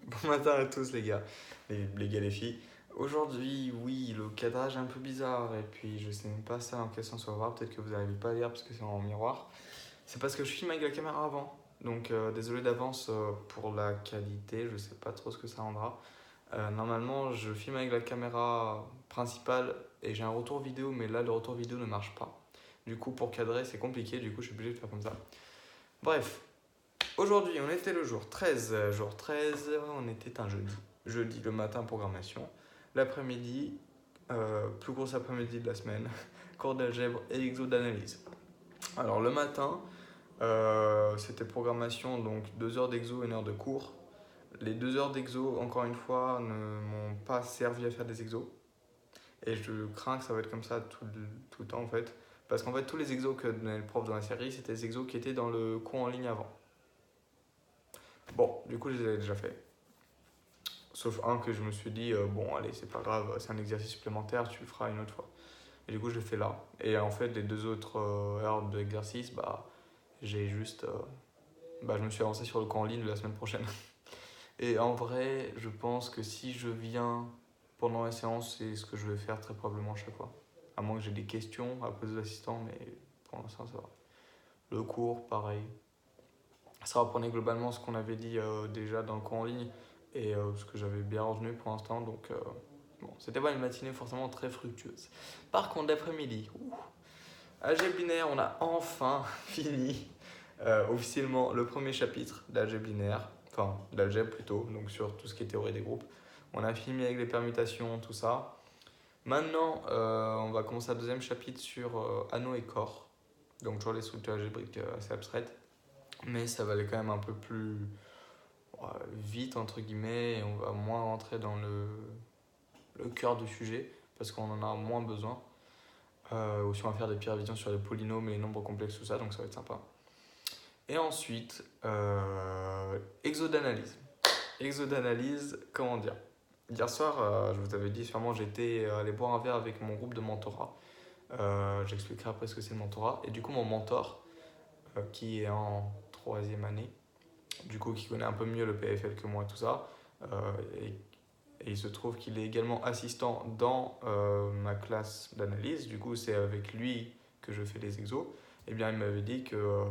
Bon matin à tous les gars, les gars, les filles. Aujourd'hui, oui, le cadrage est un peu bizarre et puis je sais même pas ça en quel sens on va voir. Peut-être que vous n'arrivez pas à lire parce que c'est en miroir. C'est parce que je filme avec la caméra avant. Donc désolé d'avance pour la qualité, je sais pas trop ce que ça rendra. Normalement, je filme avec la caméra principale et j'ai un retour vidéo, mais là le retour vidéo ne marche pas. Du coup, pour cadrer, c'est compliqué, du coup, je suis obligé de faire comme ça. Bref, aujourd'hui, on était le jour 13. Jour 13, on était un jeudi. Jeudi, le matin, programmation. L'après-midi, plus gros après-midi de la semaine, cours d'algèbre et exo d'analyse. Alors, le matin, c'était programmation, donc 2 heures d'exo, 1 heure de cours. Les 2 heures d'exo, encore une fois, ne m'ont pas servi à faire des exos. Et je crains que ça va être comme ça tout le temps, en fait. Parce qu'en fait, tous les exos que donnait le prof dans la série, c'était des exos qui étaient dans le cours en ligne avant. Bon, du coup, je les avais déjà fait. Sauf un que je me suis dit, bon, allez, c'est pas grave, c'est un exercice supplémentaire, tu le feras une autre fois. Et du coup, je l'ai fait là. Et en fait, les 2 autres heures d'exercice, bah, j'ai juste. Bah, je me suis avancé sur le camp en ligne de la semaine prochaine. Et en vrai, je pense que si je viens pendant la séance, c'est ce que je vais faire très probablement à chaque fois. À moins que j'ai des questions à poser aux assistants, mais pour l'instant, ça va. Le cours, pareil. Ça reprenait globalement ce qu'on avait dit déjà dans le cours en ligne et ce que j'avais bien retenu pour l'instant. Donc, bon, c'était pas une matinée forcément très fructueuse. Par contre, d'après-midi, algèbre binaire, on a enfin fini officiellement le premier chapitre d'algèbre binaire, enfin d'algèbre plutôt, donc sur tout ce qui est théorie des groupes. On a fini avec les permutations, tout ça. Maintenant, on va commencer un deuxième chapitre sur anneaux et corps, donc toujours les structures algébriques assez abstraites, mais ça va aller quand même un peu plus vite, entre guillemets, et on va moins rentrer dans le cœur du sujet, parce qu'on en a moins besoin. Aussi, on va faire des petites révisions sur les polynômes et les nombres complexes, tout ça, donc ça va être sympa. Et ensuite, exo d'analyse. Exo d'analyse, comment dire? Hier soir, je vous avais dit, sûrement, j'étais allé boire un verre avec mon groupe de mentorat. J'expliquerai après ce que c'est le mentorat. Et du coup, mon mentor, qui est en troisième année, du coup, qui connaît un peu mieux le PFL que moi, tout ça, et et il se trouve qu'il est également assistant dans ma classe d'analyse. Du coup, c'est avec lui que je fais les exos. Et bien, il m'avait dit que,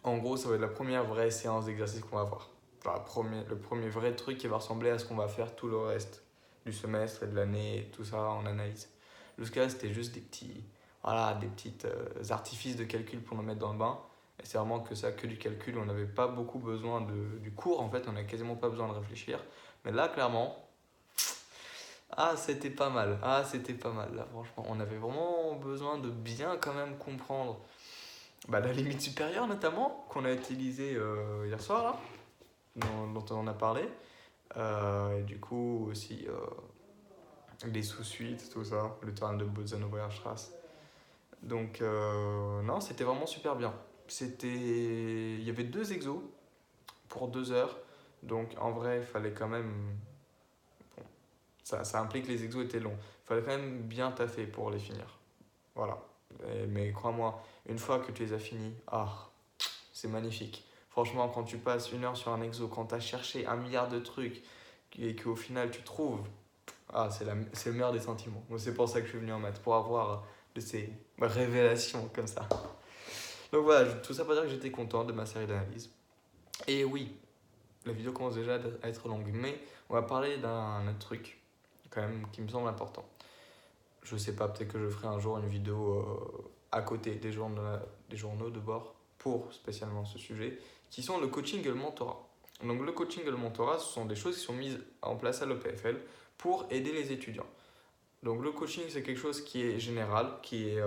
en gros, ça va être la première vraie séance d'exercice qu'on va avoir. Enfin, le premier vrai truc qui va ressembler à ce qu'on va faire tout le reste du semestre et de l'année, et tout ça en analyse. Jusqu'à c'était juste des petits, voilà, des petites artifices de calcul pour nous mettre dans le bain. Et c'est vraiment que ça, que du calcul. On n'avait pas beaucoup besoin du cours, en fait, on n'a quasiment pas besoin de réfléchir. Mais là, clairement, ah, c'était pas mal. Ah, c'était pas mal, là, franchement. On avait vraiment besoin de bien quand même comprendre bah, la limite supérieure, notamment, qu'on a utilisée hier soir, là, dont on a parlé. Et du coup, aussi, les sous-suites, tout ça, le terrain de Bolzano-Weierstrass. Donc, non, c'était vraiment super bien. Il y avait 2 exos pour 2 heures. Donc, en vrai, il fallait quand même. Bon, ça implique que les exos étaient longs. Il fallait quand même bien taffer pour les finir. Voilà. Mais crois-moi, une fois que tu les as finis, ah, c'est magnifique. Franchement, quand tu passes 1 heure sur un exo, quand tu as cherché un milliard de trucs et qu'au final tu trouves, ah, c'est le meilleur des sentiments. Moi, c'est pour ça que je suis venu en maths, pour avoir de ces révélations comme ça. Donc voilà, tout ça pour dire que j'étais content de ma série d'analyses. Et oui, la vidéo commence déjà à être longue, mais on va parler d'un autre truc, quand même, qui me semble important. Je sais pas, peut-être que je ferai un jour une vidéo à côté des journaux de bord pour spécialement ce sujet, qui sont le coaching et le mentorat. Donc le coaching et le mentorat, ce sont des choses qui sont mises en place à l'EPFL pour aider les étudiants. Donc le coaching, c'est quelque chose qui est général, qui est...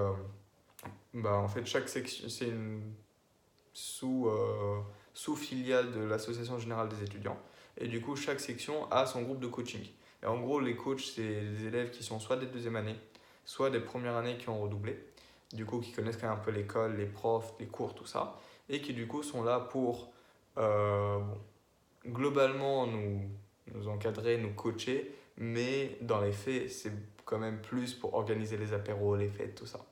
bah, en fait, chaque section, c'est une sous, sous-filiale de l'Association générale des étudiants. Et du coup, chaque section a son groupe de coaching. Et en gros, les coachs, c'est des élèves qui sont soit des deuxième années, soit des premières années qui ont redoublé, du coup, qui connaissent quand même un peu l'école, les profs, les cours, tout ça, et qui du coup sont là pour bon, globalement nous encadrer, nous coacher, mais dans les faits, c'est quand même plus pour organiser les apéros, les fêtes, tout ça.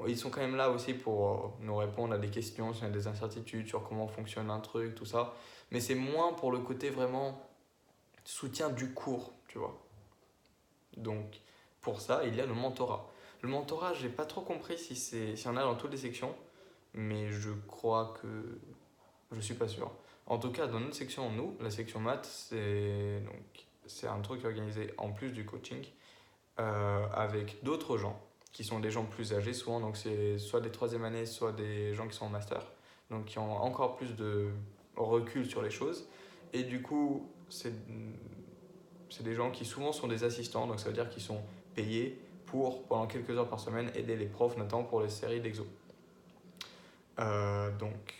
Ils sont quand même là aussi pour nous répondre à des questions, si on a des incertitudes sur comment fonctionne un truc, tout ça. Mais c'est moins pour le côté vraiment soutien du cours, tu vois. Donc, pour ça, il y a le mentorat. Le mentorat, j'ai pas trop compris s'il y en a dans toutes les sections, mais je crois que je suis pas sûr. En tout cas, dans notre section, nous, la section maths, c'est un truc organisé en plus du coaching avec d'autres gens qui sont des gens plus âgés souvent, donc c'est soit des troisième années, soit des gens qui sont en master, donc qui ont encore plus de recul sur les choses. Et du coup, c'est des gens qui souvent sont des assistants, donc ça veut dire qu'ils sont payés pour, pendant quelques heures par semaine, aider les profs, notamment pour les séries d'exo. Donc,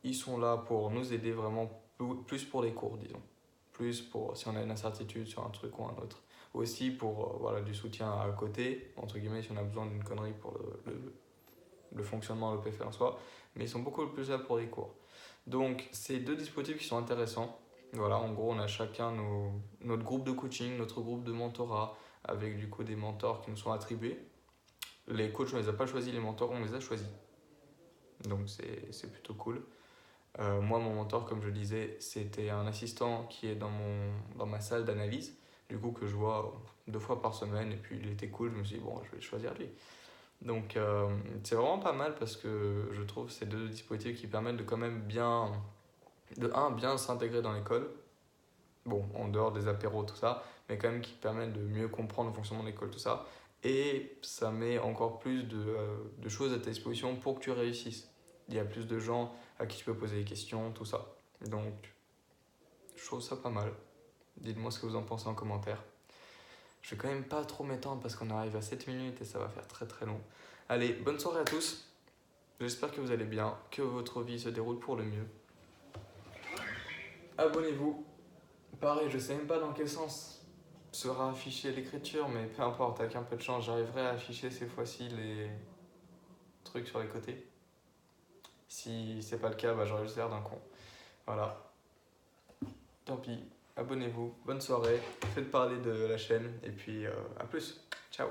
ils sont là pour nous aider vraiment plus pour les cours, disons. Plus pour si on a une incertitude sur un truc ou un autre. Aussi pour voilà, du soutien à côté, entre guillemets, si on a besoin d'une connerie pour le fonctionnement de l'EPFL en soi. Mais ils sont beaucoup plus là pour les cours. Donc, c'est deux dispositifs qui sont intéressants. Voilà, en gros, on a chacun notre groupe de coaching, notre groupe de mentorat, avec du coup des mentors qui nous sont attribués. Les coachs, on les a pas choisis, les mentors, on les a choisis. Donc, c'est plutôt cool. Moi, mon mentor, comme je le disais, c'était un assistant qui est dans ma salle d'analyse, du coup, que je vois 2 fois par semaine, et puis il était cool, je me suis dit, bon, je vais choisir lui. Donc, c'est vraiment pas mal parce que je trouve ces deux dispositifs qui permettent de quand même bien, bien s'intégrer dans l'école, bon, en dehors des apéros, tout ça, mais quand même qui permettent de mieux comprendre le fonctionnement de l'école, tout ça, et ça met encore plus de choses à ta disposition pour que tu réussisses. Il y a plus de gens à qui tu peux poser des questions, tout ça. Donc, je trouve ça pas mal. Dites-moi ce que vous en pensez en commentaire. Je vais quand même pas trop m'étendre parce qu'on arrive à 7 minutes et ça va faire très très long. Allez, bonne soirée à tous. J'espère que vous allez bien, que votre vie se déroule pour le mieux. Abonnez-vous. Pareil, je sais même pas dans quel sens sera affichée l'écriture, mais peu importe, avec un peu de chance, j'arriverai à afficher ces fois-ci les trucs sur les côtés. Si c'est pas le cas, bah, j'aurai juste l'air d'un con. Voilà. Tant pis. Abonnez-vous. Bonne soirée. Faites parler de la chaîne. Et puis, à plus. Ciao.